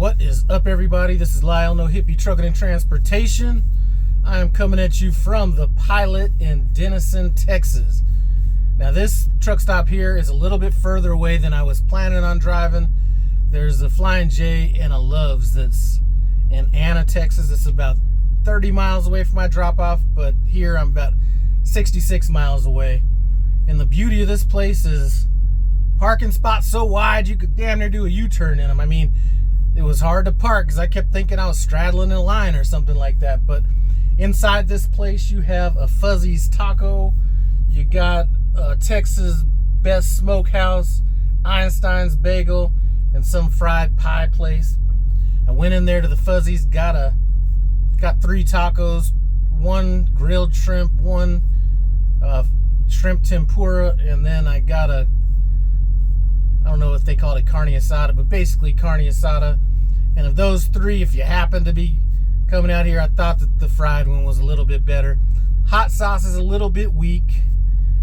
What is up, everybody? This is Lyle, No Hippie Trucking and Transportation. I am coming at you from the Pilot in Denison, Texas. Now, this truck stop here is a little bit further away than I was planning on driving. There's a Flying J and a Love's that's in Anna, Texas. It's about 30 miles away from my drop-off, but here I'm about 66 miles away. And the beauty of this place is parking spots so wide you could damn near do a U-turn in them. I mean, it was hard to park because I kept thinking I was straddling a line or something like that. But inside this place, you have a Fuzzy's Taco. You got Texas Best Smokehouse, Einstein's Bagel, and some fried pie place. I went in there to the Fuzzy's, got 3 tacos, 1 grilled shrimp, 1 shrimp tempura, and then I got I don't know if they call it carne asada, but basically carne asada. And of those 3, if you happen to be coming out here, I thought that the fried one was a little bit better. Hot sauce is a little bit weak,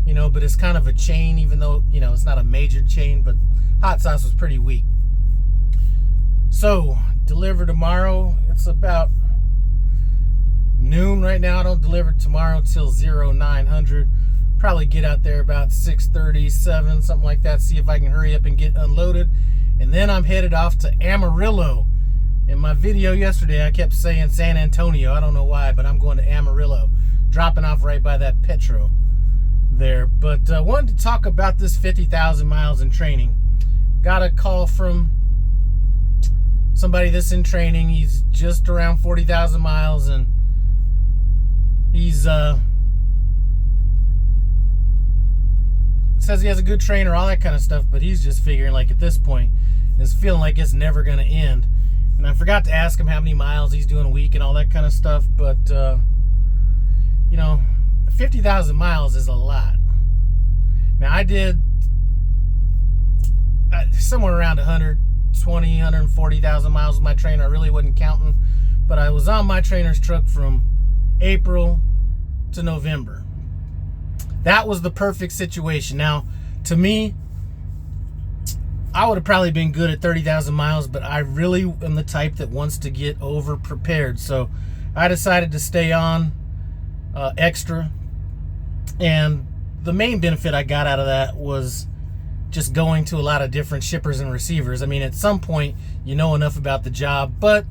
but it's kind of a chain, even though, it's not a major chain, but hot sauce was pretty weak. So, deliver tomorrow. It's about noon right now. I don't deliver tomorrow till 0900. Probably get out there about 6:30, 7, something like that. See if I can hurry up and get unloaded. And then I'm headed off to Amarillo. In my video yesterday, I kept saying San Antonio. I don't know why, but I'm going to Amarillo. Dropping off right by that Petro there. But I wanted to talk about this 50,000 miles in training. Got a call from somebody that's in training. He's just around 40,000 miles, and he's says he has a good trainer, all that kind of stuff, but he's just figuring, like, at this point, is feeling like it's never going to end. And I forgot to ask him how many miles he's doing a week and all that kind of stuff, but 50,000 miles is a lot. Now, I did somewhere around 120, 140,000 miles with my trainer. I really wasn't counting, but I was on my trainer's truck from April to November. That was the perfect situation. Now, to me, I would have probably been good at 30,000 miles, but I really am the type that wants to get over prepared. So I decided to stay on extra. And the main benefit I got out of that was just going to a lot of different shippers and receivers. I mean, at some point, you know enough about the job, but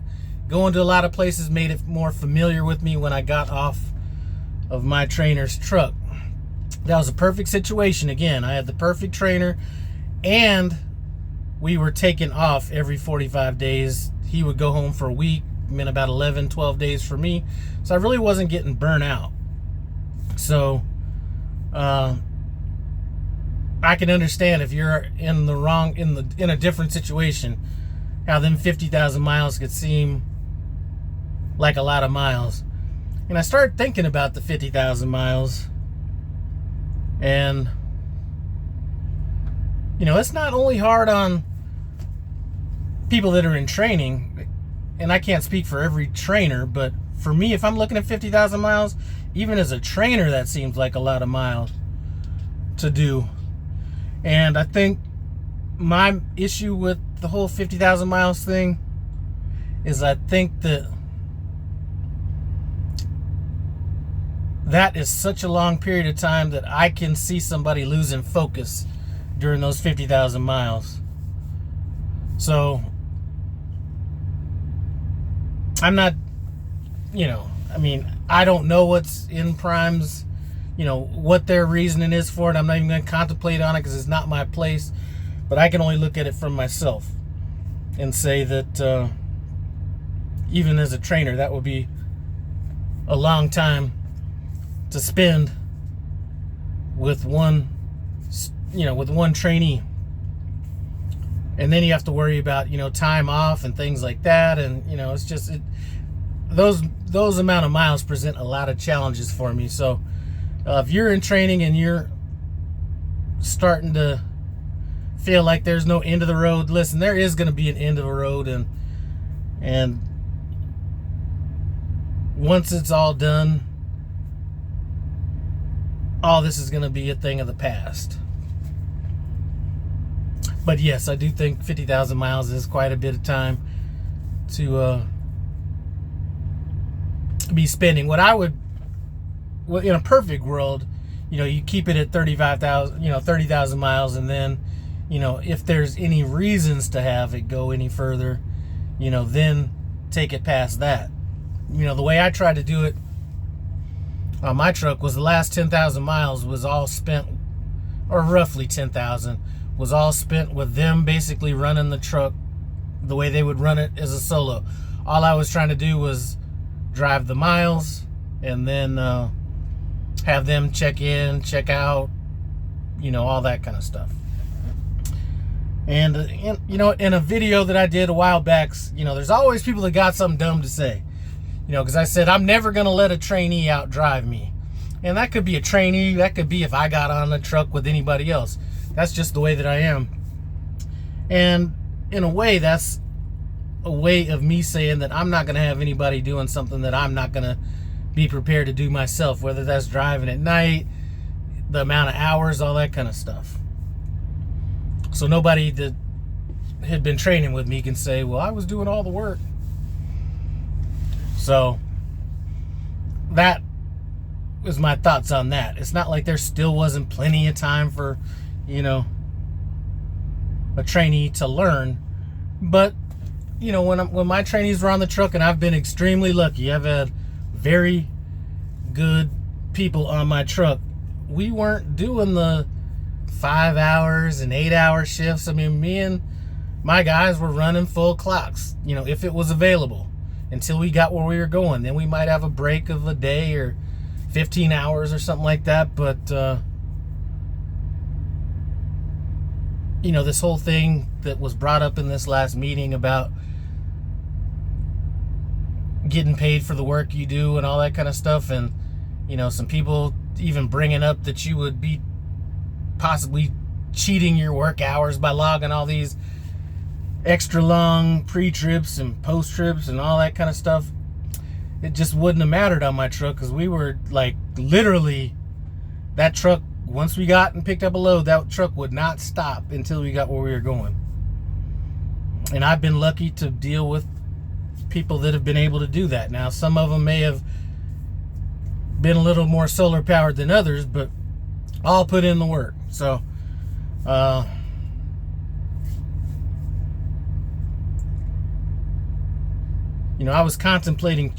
going to a lot of places made it more familiar with me when I got off of my trainer's truck. That was a perfect situation. Again, I had the perfect trainer, and we were taking off every 45 days. He would go home for a week, meant about 11, 12 days for me. So I really wasn't getting burnt out. So I can understand if you're in a different situation, how them 50,000 miles could seem like a lot of miles. And I started thinking about the 50,000 miles. And, it's not only hard on people that are in training, and I can't speak for every trainer, but for me, if I'm looking at 50,000 miles, even as a trainer, that seems like a lot of miles to do. And I think my issue with the whole 50,000 miles thing is I think that is such a long period of time that I can see somebody losing focus during those 50,000 miles. So I'm not, I don't know what's in Prime's, what their reasoning is for it. I'm not even going to contemplate on it because it's not my place. But I can only look at it from myself and say that even as a trainer, that would be a long time to spend with one trainee. And then you have to worry about, time off and things like that. And, it's just, those amount of miles present a lot of challenges for me. So if you're in training and you're starting to feel like there's no end of the road, listen, there is going to be an end of the road. And once it's all done, all this is going to be a thing of the past. But yes, I do think 50,000 miles is quite a bit of time. to be spending. What I would, in a perfect world, you keep it at 35,000, 30,000 miles, and then, if there's any reasons to have it go any further, then take it past that. The way I tried to do it on my truck was the last 10,000 miles was all spent, or roughly 10,000 was all spent with them basically running the truck the way they would run it as a solo. All I was trying to do was drive the miles and then have them check in, check out, all that kind of stuff. And in a video that I did a while back, there's always people that got something dumb to say. Because I said I'm never going to let a trainee outdrive me. And that could be a trainee, that could be if I got on a truck with anybody else. That's just the way that I am. And in a way, that's a way of me saying that I'm not going to have anybody doing something that I'm not going to be prepared to do myself, whether that's driving at night, the amount of hours, all that kind of stuff. So nobody that had been training with me can say, well, I was doing all the work. So that was my thoughts on that. It's not like there still wasn't plenty of time for, a trainee to learn. But, when my trainees were on the truck, and I've been extremely lucky, I've had very good people on my truck. We weren't doing the 5 hours and 8 hour shifts. I mean, me and my guys were running full clocks, if it was available, until we got where we were going. Then we might have a break of a day or 15 hours or something like that. But, this whole thing that was brought up in this last meeting about getting paid for the work you do and all that kind of stuff. And, some people even bringing up that you would be possibly cheating your work hours by logging all these extra long pre-trips and post-trips and all that kind of stuff. It just wouldn't have mattered on my truck, because we were like literally, that truck, once we got and picked up a load, that truck would not stop until we got where we were going. And I've been lucky to deal with people that have been able to do that. Now, some of them may have been a little more solar powered than others, but all put in the work. So I was contemplating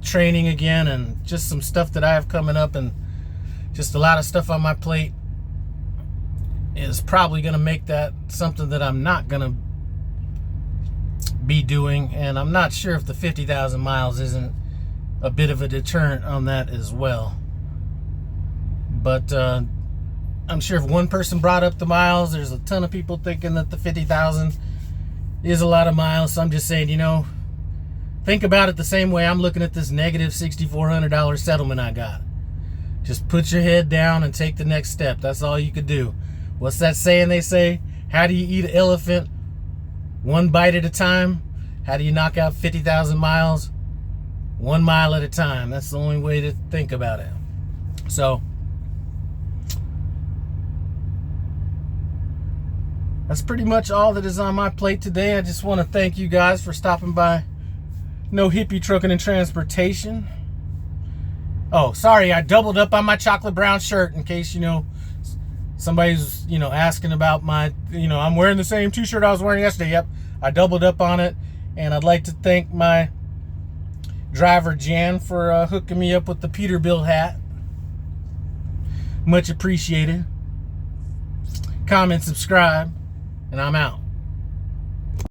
training again, and just some stuff that I have coming up, and just a lot of stuff on my plate is probably going to make that something that I'm not going to be doing. And I'm not sure if the 50,000 miles isn't a bit of a deterrent on that as well. But I'm sure if one person brought up the miles, there's a ton of people thinking that the 50,000 is a lot of miles. So I'm just saying, think about it the same way I'm looking at this negative $6,400 settlement I got. Just put your head down and take the next step. That's all you could do. What's that saying they say? How do you eat an elephant? One bite at a time. How do you knock out 50,000 miles? 1 mile at a time. That's the only way to think about it. So that's pretty much all that is on my plate today. I just want to thank you guys for stopping by No Hippie Trucking and Transportation. Oh, sorry, I doubled up on my chocolate brown shirt in case, somebody's, asking about my, I'm wearing the same t-shirt I was wearing yesterday. Yep, I doubled up on it. And I'd like to thank my driver, Jan, for hooking me up with the Peterbilt hat. Much appreciated. Comment, subscribe, and I'm out.